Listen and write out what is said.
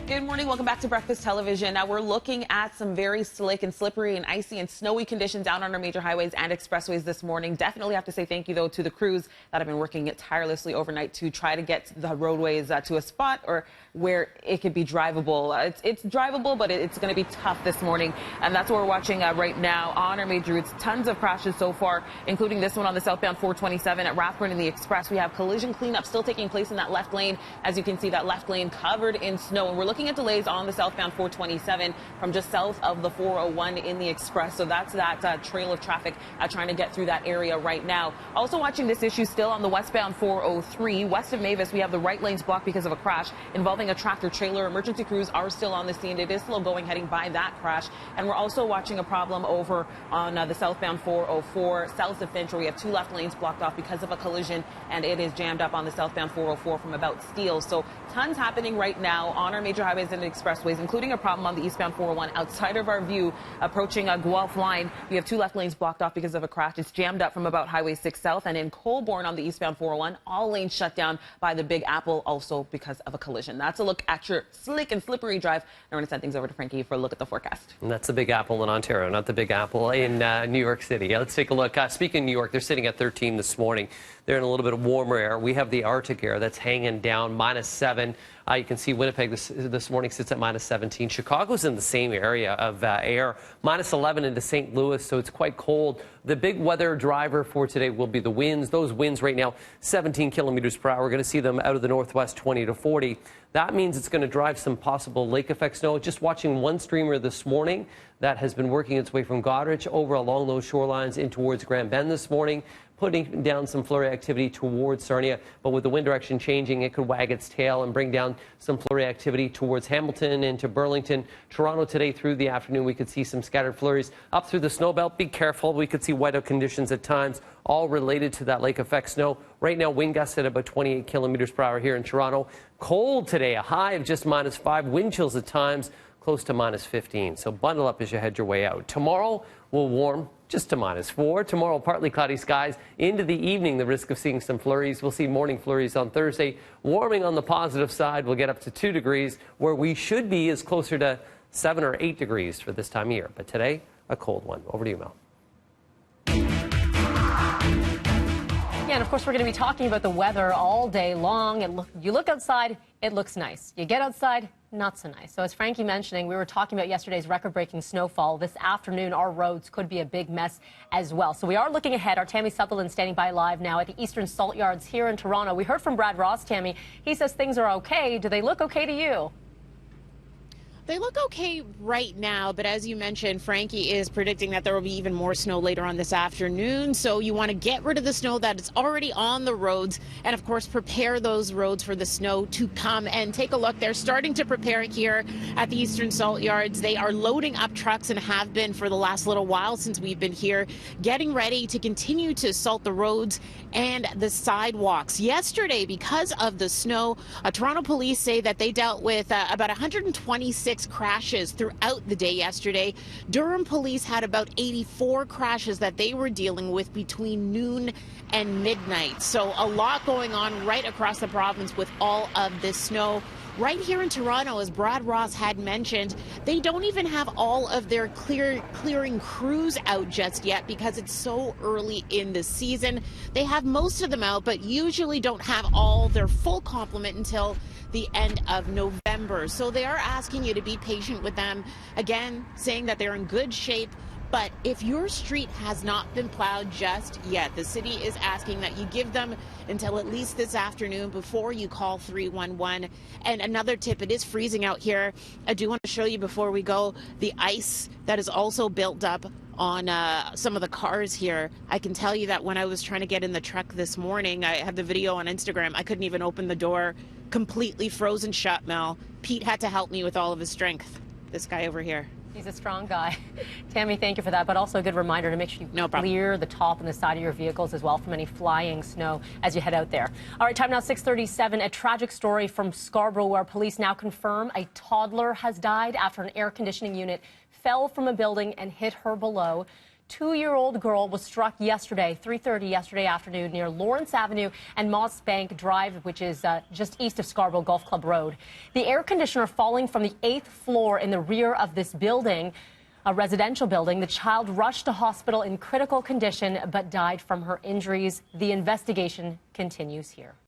Good morning. Welcome back to Breakfast Television. Now we're looking at some very slick and slippery and icy and snowy conditions out on our major highways and expressways this morning. Definitely have to say thank you, though, to the crews that have been working tirelessly overnight to try to get the roadways to a spot or where it could be drivable. It's drivable, but it's going to be tough this morning. And that's what we're watching right now on our major routes. Tons of crashes so far, including this one on the southbound 427 at Rathburn in the Express. We have collision cleanup still taking place in that left lane. As you can see, that left lane covered in snow. And we're looking at delays on the southbound 427 from just south of the 401 in the Express. So that's that trail of traffic trying to get through that area right now. Also watching this issue still on the westbound 403. West of Mavis, we have the right lanes blocked because of a crash involving a tractor trailer. Emergency crews are still on the scene. It is slow going heading by that crash. And we're also watching a problem over on the southbound 404 south of Finch, where we have two left lanes blocked off because of a collision, and it is jammed up on the southbound 404 from about Steele. So tons happening right now on our major highways and expressways, including a problem on the eastbound 401 outside of our view approaching a Guelph line. We have two left lanes blocked off because of a crash. It's jammed up from about Highway 6 south, and in Colborne on the eastbound 401, all lanes shut down by the Big Apple also because of a collision. That's a look at your slick and slippery drive. Now we're going to send things over to Frankie for a look at the forecast. And that's the Big Apple in Ontario, not the Big Apple in New York City. Let's take a look. Speaking of New York, they're sitting at 13 this morning. They're in a little bit of warmer air. We have the Arctic air that's hanging down, -7. You can see Winnipeg this morning sits at -17. Chicago's in the same area of air, -11 into St. Louis, so it's quite cold. The big weather driver for today will be the winds. Those winds right now, 17 kilometers per hour. We're going to see them out of the northwest, 20 to 40. That means it's going to drive some possible lake effect snow. Just watching one streamer this morning that has been working its way from Goderich over along those shorelines in towards Grand Bend this morning, putting down some flurry activity towards Sarnia. But with the wind direction changing, it could wag its tail and bring down some flurry activity towards Hamilton into Burlington. Toronto today through the afternoon, we could see some scattered flurries up through the snow belt. Be careful. We could see whiteout conditions at times, all related to that lake effect snow. Right now, wind gusts at about 28 kilometers per hour here in Toronto. Cold today, a high of just -5. Wind chills at times close to -15. So bundle up as you head your way out. Tomorrow will warm just to -4. Tomorrow, partly cloudy skies. Into the evening, the risk of seeing some flurries. We'll see morning flurries on Thursday. Warming on the positive side. We'll get up to 2 degrees. Where we should be is closer to 7 or 8 degrees for this time of year. But today, a cold one. Over to you, Mel. Yeah, and of course, we're going to be talking about the weather all day long. You look outside, it looks nice. You get outside, not so nice. So as Frankie mentioning, we were talking about yesterday's record-breaking snowfall. This afternoon, our roads could be a big mess as well. So we are looking ahead. Our Tammy Sutherland standing by live now at the Eastern Salt Yards here in Toronto. We heard from Brad Ross, Tammy. He says things are okay. Do they look okay to you? They look okay right now, but as you mentioned, Frankie is predicting that there will be even more snow later on this afternoon. So you want to get rid of the snow that is already on the roads and, of course, prepare those roads for the snow to come. And take a look. They're starting to prepare here at the Eastern Salt Yards. They are loading up trucks and have been for the last little while since we've been here, getting ready to continue to salt the roads and the sidewalks. Yesterday, because of the snow, Toronto police say that they dealt with about 126 crashes throughout the day yesterday. Durham police had about 84 crashes that they were dealing with between noon and midnight. So a lot going on right across the province with all of this snow. Right here in Toronto, as Brad Ross had mentioned, they don't even have all of their clearing crews out just yet because it's so early in the season. They have most of them out, but usually don't have all their full complement until the end of November. So they are asking you to be patient with them. Again, saying that they're in good shape. But if your street has not been plowed just yet, the city is asking that you give them until at least this afternoon before you call 311. And another tip, it is freezing out here. I do want to show you before we go the ice that is also built up on some of the cars here. I can tell you that when I was trying to get in the truck this morning, I had the video on Instagram, I couldn't even open the door, completely frozen shut, Mel. Pete had to help me with all of his strength, this guy over here. He's a strong guy. Tammy, thank you for that, but also a good reminder to make sure you clear the top and the side of your vehicles as well from any flying snow as you head out there. All right, time now 6:37. A tragic story from Scarborough where police now confirm a toddler has died after an air conditioning unit fell from a building and hit her below. 2-year-old girl was struck yesterday, 3:30 yesterday afternoon, near Lawrence Avenue and Moss Bank Drive, which is just east of Scarborough Golf Club Road. The air conditioner falling from the 8th floor in the rear of this building, a residential building. The child rushed to hospital in critical condition but died from her injuries. The investigation continues here.